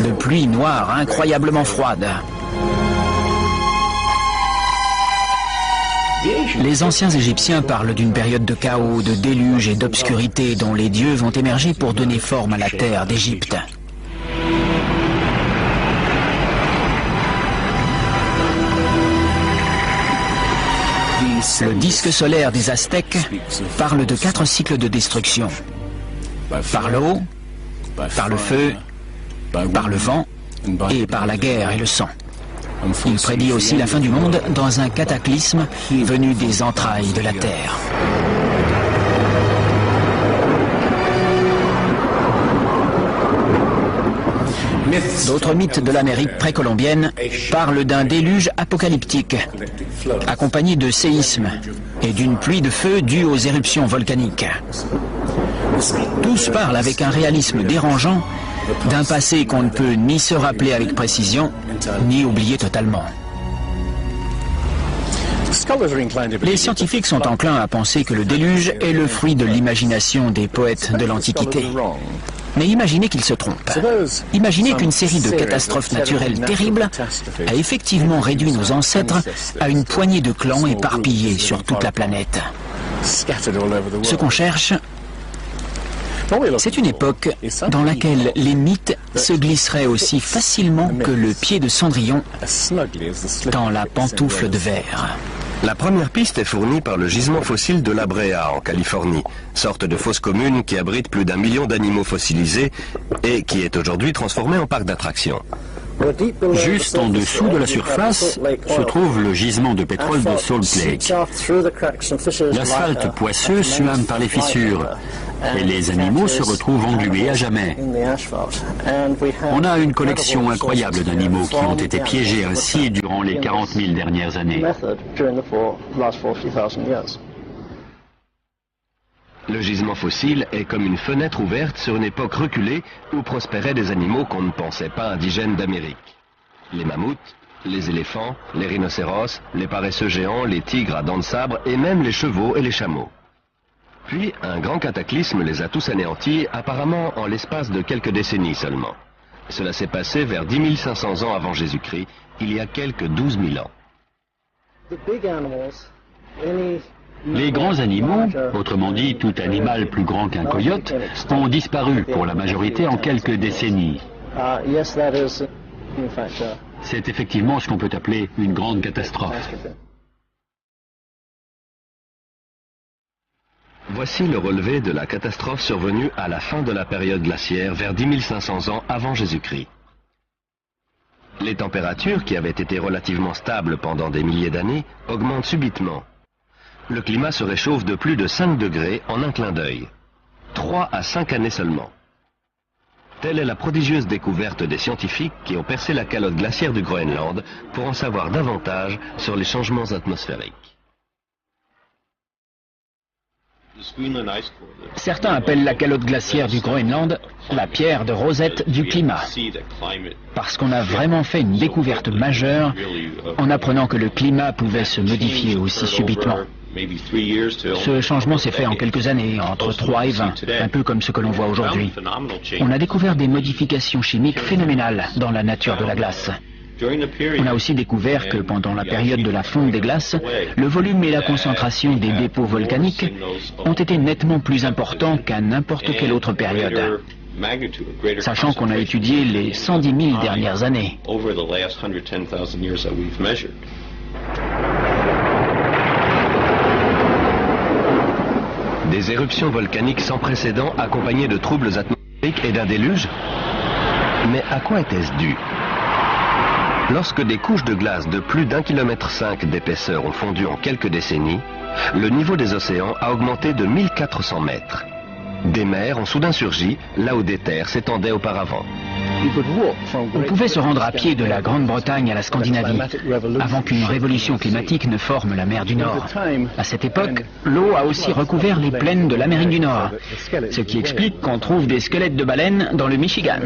de pluie noire incroyablement froide. Les anciens Égyptiens parlent d'une période de chaos, de déluge et d'obscurité dont les dieux vont émerger pour donner forme à la terre d'Égypte. Le disque solaire des Aztèques parle de 4 cycles de destruction. Par l'eau, par le feu, par le vent et par la guerre et le sang. Il prédit aussi la fin du monde dans un cataclysme venu des entrailles de la Terre. D'autres mythes de l'Amérique précolombienne parlent d'un déluge apocalyptique, accompagné de séismes et d'une pluie de feu due aux éruptions volcaniques. Tous parlent avec un réalisme dérangeant d'un passé qu'on ne peut ni se rappeler avec précision, ni oublier totalement. Les scientifiques sont enclins à penser que le déluge est le fruit de l'imagination des poètes de l'Antiquité. Mais imaginez qu'ils se trompent. Imaginez qu'une série de catastrophes naturelles terribles a effectivement réduit nos ancêtres à une poignée de clans éparpillés sur toute la planète. Ce qu'on cherche, c'est une époque dans laquelle les mythes se glisseraient aussi facilement que le pied de Cendrillon dans la pantoufle de verre. La première piste est fournie par le gisement fossile de La Brea en Californie, sorte de fosse commune qui abrite plus d'1 million d'animaux fossilisés et qui est aujourd'hui transformée en parc d'attractions. Juste en dessous de la surface se trouve le gisement de pétrole de Salt Lake. L'asphalte poisseux suinte par les fissures et les animaux se retrouvent englués à jamais. On a une collection incroyable d'animaux qui ont été piégés ainsi durant les 40 000 dernières années. Le gisement fossile est comme une fenêtre ouverte sur une époque reculée où prospéraient des animaux qu'on ne pensait pas indigènes d'Amérique. Les mammouths, les éléphants, les rhinocéros, les paresseux géants, les tigres à dents de sabre et même les chevaux et les chameaux. Puis, un grand cataclysme les a tous anéantis, apparemment en l'espace de quelques décennies seulement. Cela s'est passé vers 10 500 ans avant Jésus-Christ, il y a quelques 12 000 ans. Les grands animaux, autrement dit tout animal plus grand qu'un coyote, ont disparu pour la majorité en quelques décennies. C'est effectivement ce qu'on peut appeler une grande catastrophe. Voici le relevé de la catastrophe survenue à la fin de la période glaciaire vers 10 500 ans avant Jésus-Christ. Les températures, qui avaient été relativement stables pendant des milliers d'années, augmentent subitement. Le climat se réchauffe de plus de 5 degrés en un clin d'œil. 3 à 5 années seulement. Telle est la prodigieuse découverte des scientifiques qui ont percé la calotte glaciaire du Groenland pour en savoir davantage sur les changements atmosphériques. Certains appellent la calotte glaciaire du Groenland la pierre de Rosette du climat, parce qu'on a vraiment fait une découverte majeure en apprenant que le climat pouvait se modifier aussi subitement. Ce changement s'est fait en quelques années, entre 3 et 20, un peu comme ce que l'on voit aujourd'hui. On a découvert des modifications chimiques phénoménales dans la nature de la glace. On a aussi découvert que pendant la période de la fonte des glaces, le volume et la concentration des dépôts volcaniques ont été nettement plus importants qu'à n'importe quelle autre période, sachant qu'on a étudié les 110 000 dernières années. Des éruptions volcaniques sans précédent accompagnées de troubles atmosphériques et d'un déluge? Mais à quoi était-ce dû? Lorsque des couches de glace de plus d'1,5 km d'épaisseur ont fondu en quelques décennies, le niveau des océans a augmenté de 1400 mètres. Des mers ont soudain surgi là où des terres s'étendaient auparavant. On pouvait se rendre à pied de la Grande-Bretagne à la Scandinavie, avant qu'une révolution climatique ne forme la mer du Nord. À cette époque, l'eau a aussi recouvert les plaines de l'Amérique du Nord, ce qui explique qu'on trouve des squelettes de baleines dans le Michigan.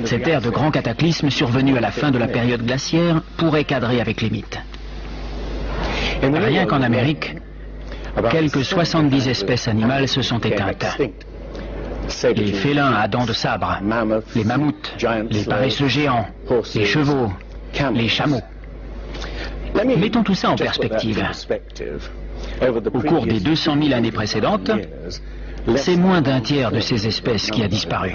Cette ère de grand cataclysme survenue à la fin de la période glaciaire pourrait cadrer avec les mythes. Rien qu'en Amérique, quelques 70 espèces animales se sont éteintes. Les félins à dents de sabre, les mammouths, les paresseux géants, les chevaux, les chameaux. Mettons tout ça en perspective. Au cours des 200 000 années précédentes, c'est moins d'un tiers de ces espèces qui a disparu.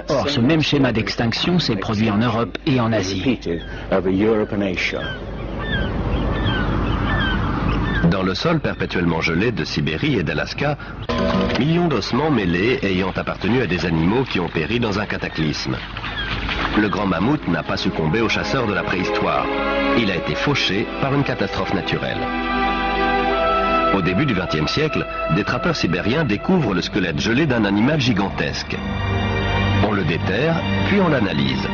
Or, ce même schéma d'extinction s'est produit en Europe et en Asie. Dans le sol perpétuellement gelé de Sibérie et d'Alaska, millions d'ossements mêlés ayant appartenu à des animaux qui ont péri dans un cataclysme. Le grand mammouth n'a pas succombé aux chasseurs de la préhistoire. Il a été fauché par une catastrophe naturelle. Au début du XXe siècle, des trappeurs sibériens découvrent le squelette gelé d'un animal gigantesque. On le déterre, puis on l'analyse.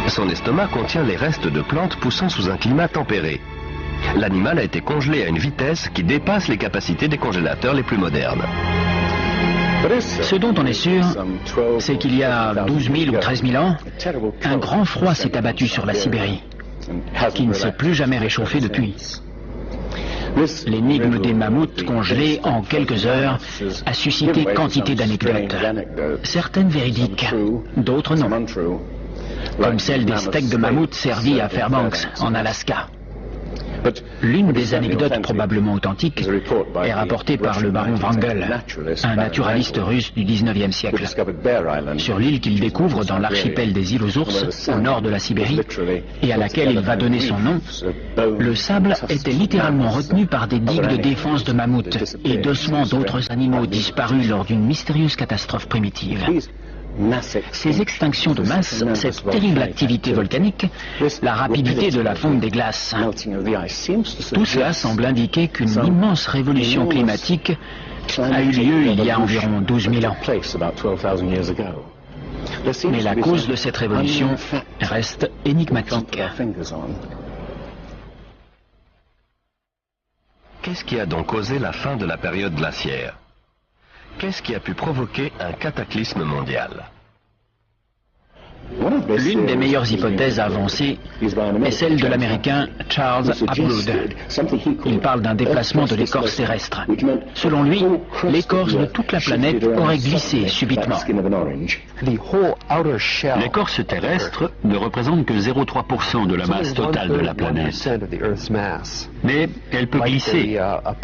Son estomac contient les restes de plantes poussant sous un climat tempéré. L'animal a été congelé à une vitesse qui dépasse les capacités des congélateurs les plus modernes. Ce dont on est sûr, c'est qu'il y a 12 000 ou 13 000 ans, un grand froid s'est abattu sur la Sibérie, qui ne s'est plus jamais réchauffé depuis. L'énigme des mammouths congelés en quelques heures a suscité quantité d'anecdotes, certaines véridiques, d'autres non, comme celle des steaks de mammouth servis à Fairbanks, en Alaska. L'une des anecdotes probablement authentiques est rapportée par le baron Wrangel, un naturaliste russe du 19e siècle. Sur l'île qu'il découvre dans l'archipel des îles aux ours, au nord de la Sibérie, et à laquelle il va donner son nom, le sable était littéralement retenu par des digues de défense de mammouths et d'ossements d'autres animaux disparus lors d'une mystérieuse catastrophe primitive. Ces extinctions de masse, cette terrible activité volcanique, la rapidité de la fonte des glaces, tout cela semble indiquer qu'une immense révolution climatique a eu lieu il y a environ 12 000 ans. Mais la cause de cette révolution reste énigmatique. Qu'est-ce qui a donc causé la fin de la période glaciaire? Qu'est-ce qui a pu provoquer un cataclysme mondial? L'une des meilleures hypothèses avancées est celle de l'Américain Charles Hapgood. Il parle d'un déplacement de l'écorce terrestre. Selon lui, l'écorce de toute la planète aurait glissé subitement. L'écorce terrestre ne représente que 0,3% de la masse totale de la planète. Mais elle peut glisser,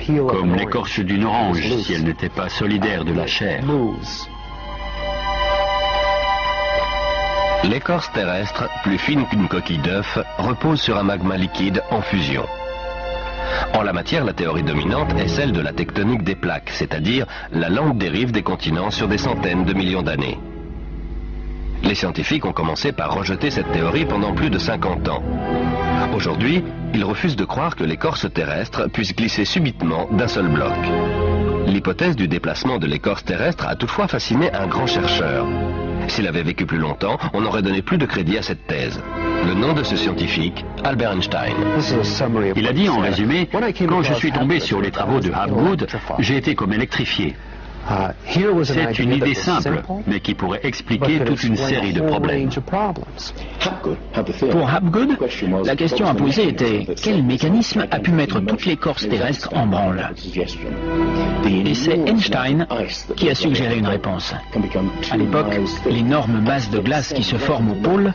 comme l'écorce d'une orange si elle n'était pas solidaire de la chair. L'écorce terrestre, plus fine qu'une coquille d'œuf, repose sur un magma liquide en fusion. En la matière, la théorie dominante est celle de la tectonique des plaques, c'est-à-dire la lente dérive des continents sur des centaines de millions d'années. Les scientifiques ont commencé par rejeter cette théorie pendant plus de 50 ans. Aujourd'hui, ils refusent de croire que l'écorce terrestre puisse glisser subitement d'un seul bloc. L'hypothèse du déplacement de l'écorce terrestre a toutefois fasciné un grand chercheur. S'il avait vécu plus longtemps, on aurait donné plus de crédit à cette thèse. Le nom de ce scientifique, Albert Einstein. Il a dit en résumé, quand je suis tombé sur les travaux de Hapgood, j'ai été comme électrifié. C'est une idée simple, mais qui pourrait expliquer toute une série de problèmes. Pour Hapgood, la question à poser était quel mécanisme a pu mettre toute l'écorce terrestre en branle? Et c'est Einstein qui a suggéré une réponse. À l'époque, l'énorme masse de glace qui se forme au pôle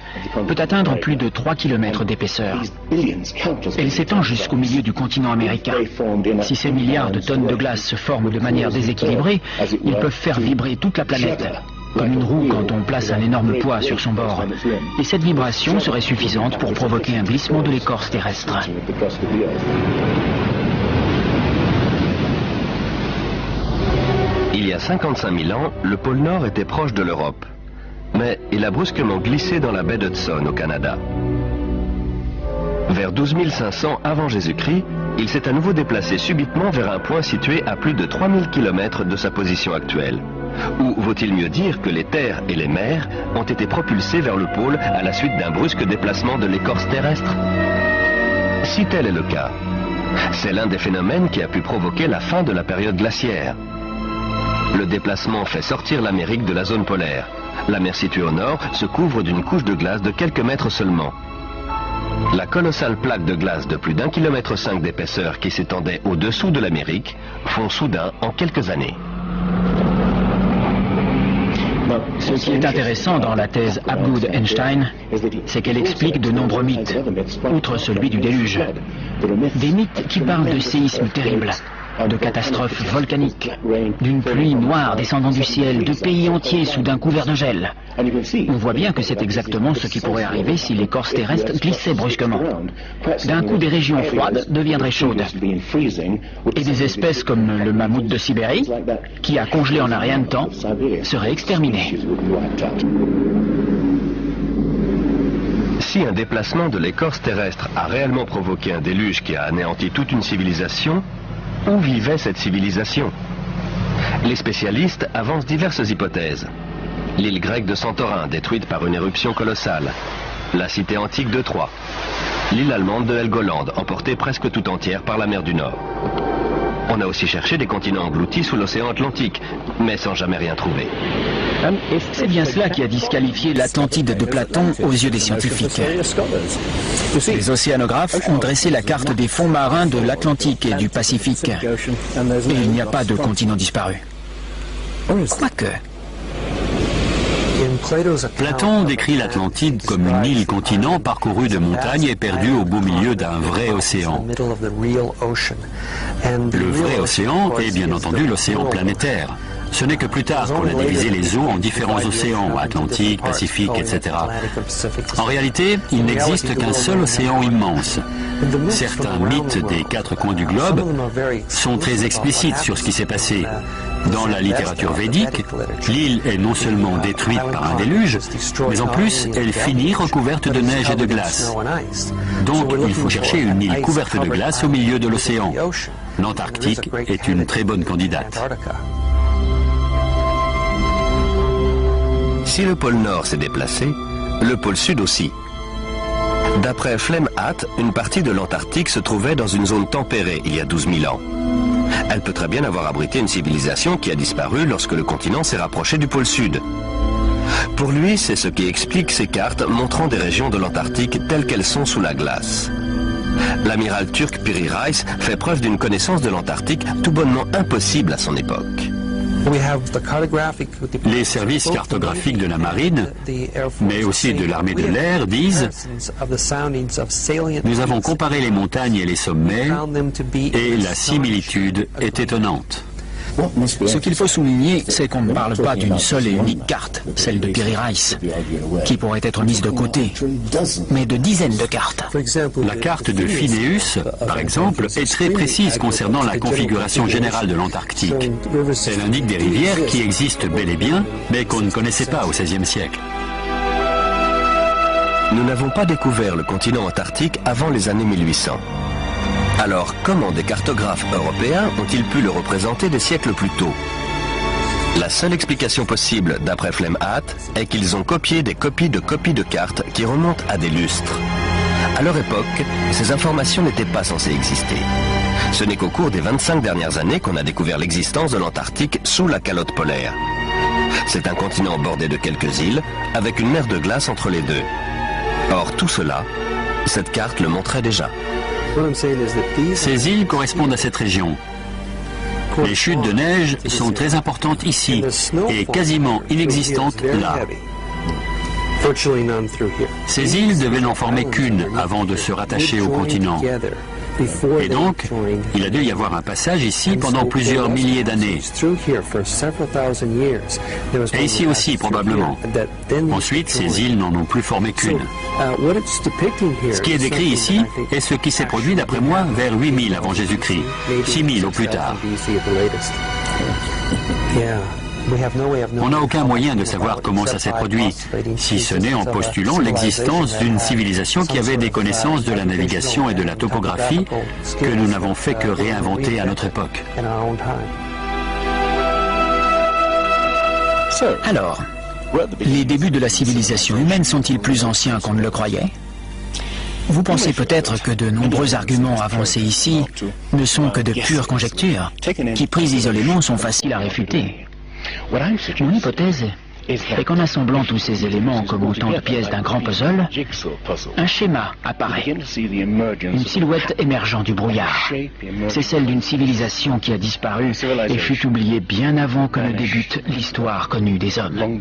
peut atteindre plus de 3 km d'épaisseur. Elle s'étend jusqu'au milieu du continent américain. Si ces milliards de tonnes de glace se forment de manière déséquilibrée, ils peuvent faire vibrer toute la planète, comme une roue quand on place un énorme poids sur son bord. Et cette vibration serait suffisante pour provoquer un glissement de l'écorce terrestre. Il y a 55 000 ans, le pôle Nord était proche de l'Europe. Mais il a brusquement glissé dans la baie d'Hudson au Canada. Vers 12 500 avant Jésus-Christ, il s'est à nouveau déplacé subitement vers un point situé à plus de 3000 km de sa position actuelle. Ou vaut-il mieux dire que les terres et les mers ont été propulsées vers le pôle à la suite d'un brusque déplacement de l'écorce terrestre? Si tel est le cas, c'est l'un des phénomènes qui a pu provoquer la fin de la période glaciaire. Le déplacement fait sortir l'Amérique de la zone polaire. La mer située au nord se couvre d'une couche de glace de quelques mètres seulement. La colossale plaque de glace de plus d'1,5 km d'épaisseur qui s'étendait au-dessous de l'Amérique fond soudain en quelques années. Ce qui est intéressant dans la thèse Hapgood-Einstein, c'est qu'elle explique de nombreux mythes, outre celui du déluge. Des mythes qui parlent de séismes terribles, de catastrophes volcaniques, d'une pluie noire descendant du ciel, de pays entiers soudain couverts de gel. On voit bien que c'est exactement ce qui pourrait arriver si l'écorce terrestre glissait brusquement. D'un coup, des régions froides deviendraient chaudes. Et des espèces comme le mammouth de Sibérie, qui a congelé en un rien de temps, seraient exterminées. Si un déplacement de l'écorce terrestre a réellement provoqué un déluge qui a anéanti toute une civilisation, où vivait cette civilisation? Les spécialistes avancent diverses hypothèses. L'île grecque de Santorin, détruite par une éruption colossale. La cité antique de Troie. L'île allemande de Helgoland, emportée presque tout entière par la mer du Nord. On a aussi cherché des continents engloutis sous l'océan Atlantique, mais sans jamais rien trouver. C'est bien cela qui a disqualifié l'Atlantide de Platon aux yeux des scientifiques. Les océanographes ont dressé la carte des fonds marins de l'Atlantique et du Pacifique. Et il n'y a pas de continent disparu. Quoique... Platon décrit l'Atlantide comme une île-continent parcourue de montagnes et perdue au beau milieu d'un vrai océan. Le vrai océan est bien entendu l'océan planétaire. Ce n'est que plus tard qu'on a divisé les eaux en différents océans, Atlantique, Pacifique, etc. En réalité, il n'existe qu'un seul océan immense. Certains mythes des 4 coins du globe sont très explicites sur ce qui s'est passé. Dans la littérature védique, l'île est non seulement détruite par un déluge, mais en plus, elle finit recouverte de neige et de glace. Donc, il faut chercher une île couverte de glace au milieu de l'océan. L'Antarctique est une très bonne candidate. Si le pôle Nord s'est déplacé, le pôle Sud aussi. D'après Flemhatt, une partie de l'Antarctique se trouvait dans une zone tempérée il y a 12 000 ans. Elle peut très bien avoir abrité une civilisation qui a disparu lorsque le continent s'est rapproché du pôle Sud. Pour lui, c'est ce qui explique ces cartes montrant des régions de l'Antarctique telles qu'elles sont sous la glace. L'amiral turc Piri Reis fait preuve d'une connaissance de l'Antarctique tout bonnement impossible à son époque. Les services cartographiques de la marine, mais aussi de l'armée de l'air, disent « Nous avons comparé les montagnes et les sommets et la similitude est étonnante. » Ce qu'il faut souligner, c'est qu'on ne parle pas d'une seule et unique carte, celle de Piri Reis, qui pourrait être mise de côté, mais de dizaines de cartes. La carte de Phineus, par exemple, est très précise concernant la configuration générale de l'Antarctique. Elle indique des rivières qui existent bel et bien, mais qu'on ne connaissait pas au XVIe siècle. Nous n'avons pas découvert le continent antarctique avant les années 1800. Alors, comment des cartographes européens ont-ils pu le représenter des siècles plus tôt? La seule explication possible, d'après Flemhatt, est qu'ils ont copié des copies de cartes qui remontent à des lustres. À leur époque, ces informations n'étaient pas censées exister. Ce n'est qu'au cours des 25 dernières années qu'on a découvert l'existence de l'Antarctique sous la calotte polaire. C'est un continent bordé de quelques îles, avec une mer de glace entre les deux. Or, tout cela, cette carte le montrait déjà. Ces îles correspondent à cette région. Les chutes de neige sont très importantes ici et quasiment inexistantes là. Ces îles devaient n'en former qu'une avant de se rattacher au continent. Et donc, il a dû y avoir un passage ici pendant plusieurs milliers d'années. Et ici aussi, probablement. Ensuite, ces îles n'en ont plus formé qu'une. Ce qui est décrit ici est ce qui s'est produit, d'après moi, vers 8000 avant Jésus-Christ, 6000 au plus tard. On n'a aucun moyen de savoir comment ça s'est produit, si ce n'est en postulant l'existence d'une civilisation qui avait des connaissances de la navigation et de la topographie que nous n'avons fait que réinventer à notre époque. Alors, les débuts de la civilisation humaine sont-ils plus anciens qu'on ne le croyait? Vous pensez peut-être que de nombreux arguments avancés ici ne sont que de pures conjectures, qui prises isolément sont faciles à réfuter. Mon hypothèse est qu'en assemblant tous ces éléments comme autant de pièces d'un grand puzzle, un schéma apparaît, une silhouette émergeant du brouillard. C'est celle d'une civilisation qui a disparu et fut oubliée bien avant que ne débute l'histoire connue des hommes.